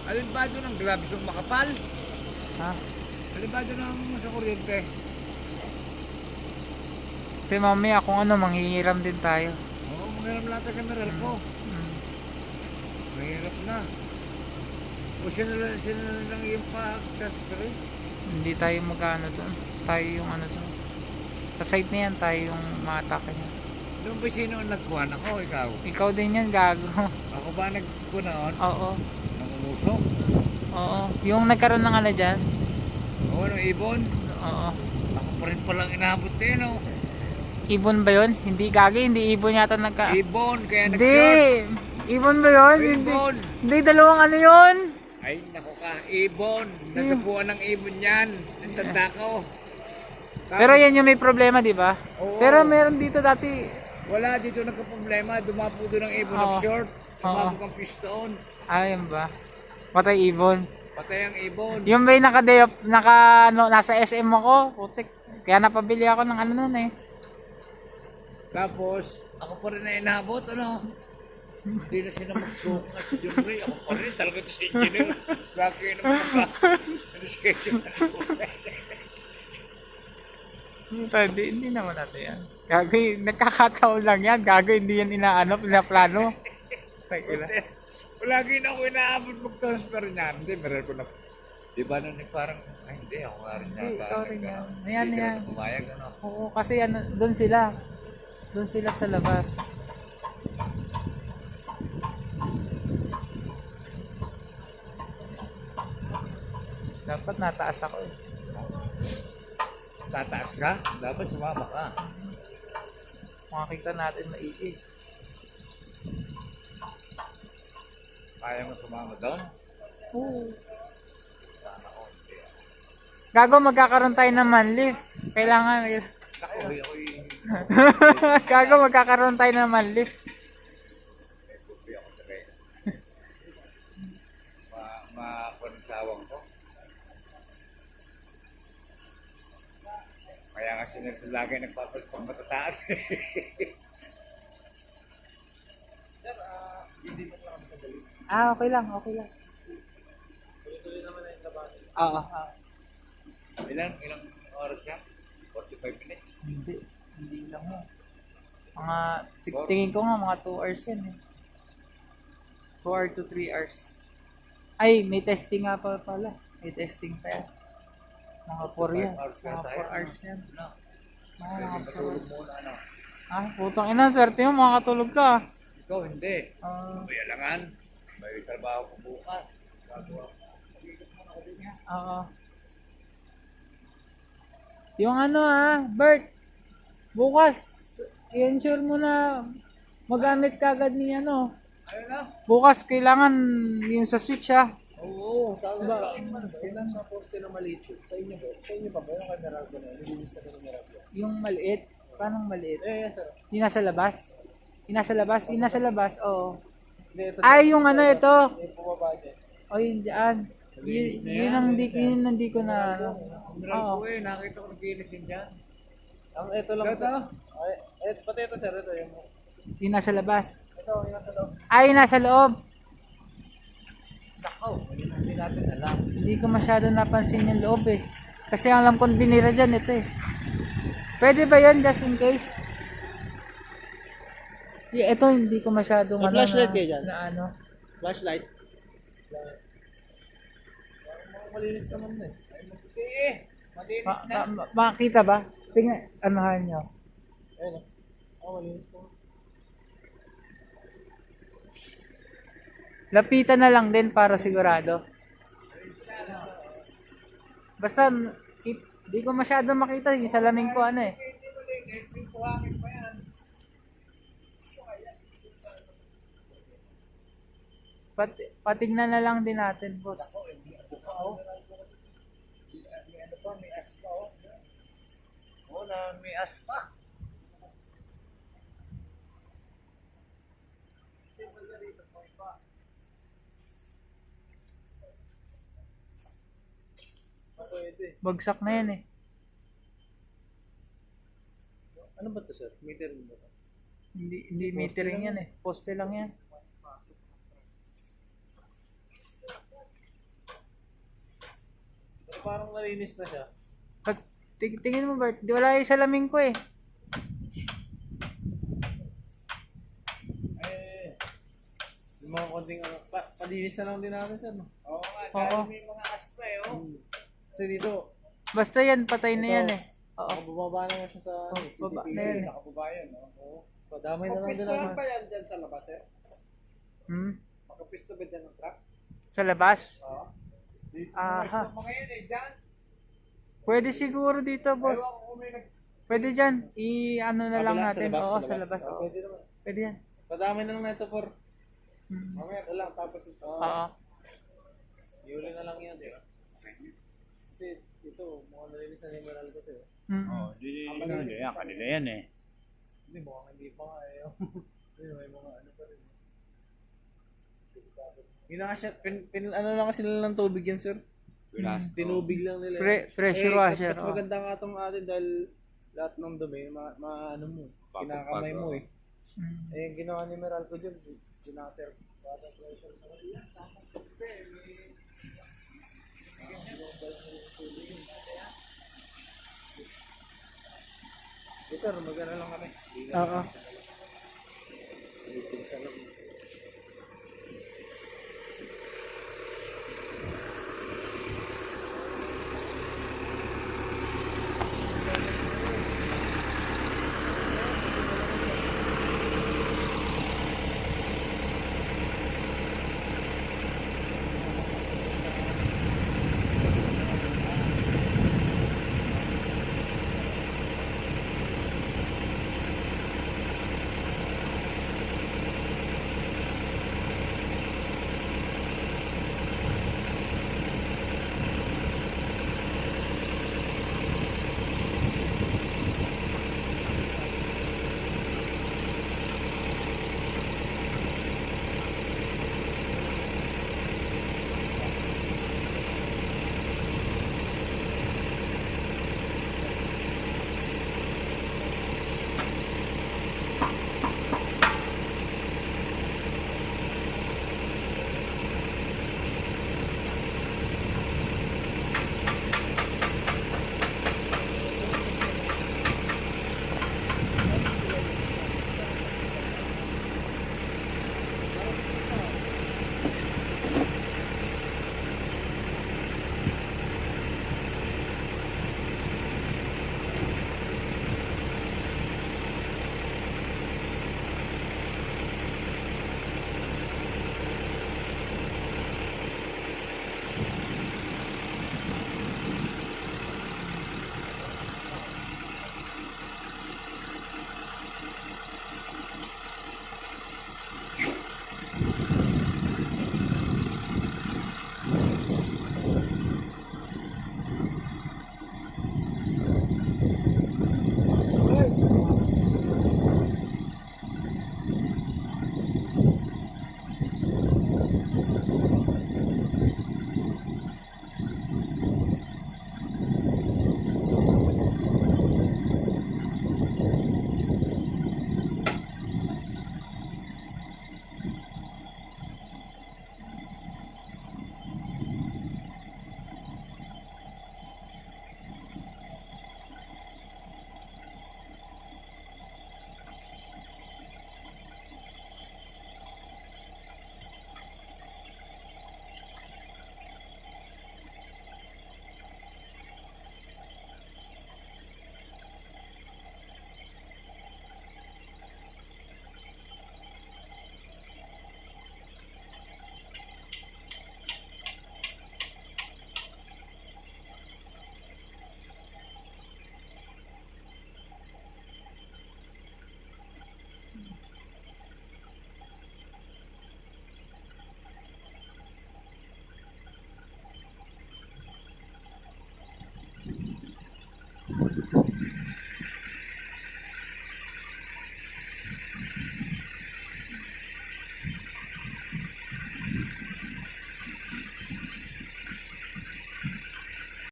Alin ba doon ang gloves yung makapal? Ha? Alin ba doon ang sa kuryente? Pero mamaya kung ano, manghihiram din tayo. Oo, maghiram lang tayo sa Meralco. Mm. Mahirap na. O sino lang yung pag-transfer eh. Hindi tayo mag-ano doon. Tayo yung ano doon. Sa site na yan, tayo yung ma-atake niya. Doon ba sino ang nagkuhan? Ako o ikaw? Ikaw din yan, gago. Ako ba nagkuhan? Oo. Nang umusok? Oo. Yung nagkaroon ng ano dyan? Oo, nung ibon? Oo. Ako pa rin palang inaabot din, no? Ibon ba yun? Hindi gagi, hindi ibon yata nagka... Ibon, kaya Hindi! nag-short. Ibon ba yun? Ibon! Hindi, dalawang ano yun? Ay, naku ka, ibon. Natapuan ng ibon yan. Ang tanda ko. Tapos, Pero yan yung may problema, di ba? Oo. Pero meron dito dati... wala dito nagka-problema. Dumapo doon ng ibon, Oo. nag-short. Sumabog Oo. ang piston. Ayun ba? Patay ibon. Patay ang ibon. Yung may ano, nasa SM ako, putik. Kaya napabili ako ng ano nun eh. Tapos, ako pa rin na inabot, ano? Hindi na sila magsuko nga si John Ray. Ako pa rin talaga ito si engineer. Gagawin naman naka-schedule. Hindi naman natin yan. Gagawin, nagkakataon lang yan. Gagawin, hindi yan inaano, pinaplano. Lagi na ako inaabot mag-transfer niyan. Hindi, meron ko na. Di ba nun parang, ay hindi, ako nga rin Hindi, yata. ikaw rin yan. Ayan, Hindi sila yan. pumayag, ano? Oo, kasi ano, doon sila. Doon sila sa labas. Dapat nataas ako eh. Tataas ka? Dapat sumama ka. Makakita natin maigi. Kaya mo sumama doon? Oo. Sana ko, hindi. Gago, magkakaroon tayo ng manlift. Kailangan. Ako, ako'y Gago, magkakaroon tayo ng manlift. may buti ako sa kaya. Makunisawang ko. Kaya nga sinasulagay nagpapalit pang matataas. Sir, hindi mo lang kami sa galing. Okay lang, okay lang. Tuloy-tuloy naman na yung trabaho. Oo. Ilang oras yan? 45 minutes? Hindi lang mo. Mga, tingin ko nga mga 2 hours yan eh. 2 hours to 3 hours. Ay, may testing nga pala. May testing pa yan. Mga 4 yan. 5 hours Mga yata 4 hours yan. Ano? Mga Pwede 4 matulog hours. muna, ano? Ah, putang ina, swerte mo, makakatulog ka. Ikaw, hindi. Ah, May alangan. May trabaho ko bukas. Gagawa ko. Mag-ikot muna ako din yan. oo. Yung ano Bert, bukas, i-ensure mo na magamit ka agad ni ano. Ano na? Bukas kailangan yung sa switch Oo, tama. Kailan sa poste na maliit yun? Sa inyo ba? Sa inyo ba? Mayroon kayo Meralco na? Nililis na kayo Meralco? Yung maliit. Paano maliit? Yes, sir. Yung nasa labas? Yung nasa labas? Yung nasa labas, oo. Hindi, ito, Ay, yung ano ito. may bumaba dyan. O yun dyan. Malinis na yan. Yun hindi ko na ano. Meralco Oo. nakita ko naglinis yun dyan. Ang ito lang. Ito? Ay, pati ito sir, ito yung... Yung nasa labas. Ito, yung nasa loob. Ay, nasa loob. Nakaw, hindi natin alam. Hindi ko masyado napansin yung loob eh. Kasi ang alam kong binira dyan, ito eh. Pwede ba yun just in case? Ito hindi ko masyadong May flashlight kayo dyan? na ano. Flashlight. Malinis naman na eh. Hindi malinis na. Makita ba? Tingnan, anuhan nyo. Ayun malinis naman. Lapitan na lang din para sigurado. Basta, hindi ko masyado makita. Yung salamin ko ano eh. Patignan na lang din natin, boss. May aspa, oh. Oo na, may aspa. Pwede. Bagsak na yan eh. Ano ba ito sir? Metering ba ito? Hindi metering yan eh. Poste lang yan. parang nalinis na siya. Pag tingin mo, Bert, di wala yung salamin ko eh. Yung mga konting ano, palinis na lang din natin sir, no? Oo nga, Oo. dahil may mga aspa eh, oh. Kasi dito, Basta yan, patay na yan eh. Oo. nakababa naman siya sa ano, baba CCTV. na yan eh. Nakababa yan, no? Oo. Padamay na lang din Kapistuhan naman. ba yan dyan sa labas, eh? Hmm? Makapisto ba dyan ng truck? Sa labas? Oo. Aha. Mga yan eh, dyan. Pwede siguro dito, boss. Ewan ko kung may Pwede dyan. I-ano na lang Kabila, natin. Oo, sa labas. Oo, Oo. pwede naman. Pwede yan. Padamay na lang na ito, por. Hmm. Mamaya na lang, tapos ito. Oo. Yuli na lang yan, di ba? Kasi ito, mukhang nalinis na ni Meralco ito, eh. Hmm. Oh, di yan, kanila yan eh. Hindi, mukhang hindi pa nga, eh. Hindi, may mga ano pa rin. Siya, ano lang kasi nila ng tubig yan, sir. Tinubig lang nila. Pressure washer. Mas Oo. maganda nga itong atin dahil lahat ng dumi, ano mo, kinakamay mo eh. Hmm. Eh, yung ginawa ni Meralco dyan, ginater. Water pressure. Yes sir, mag-ano lang kami. Oo. Sa lang.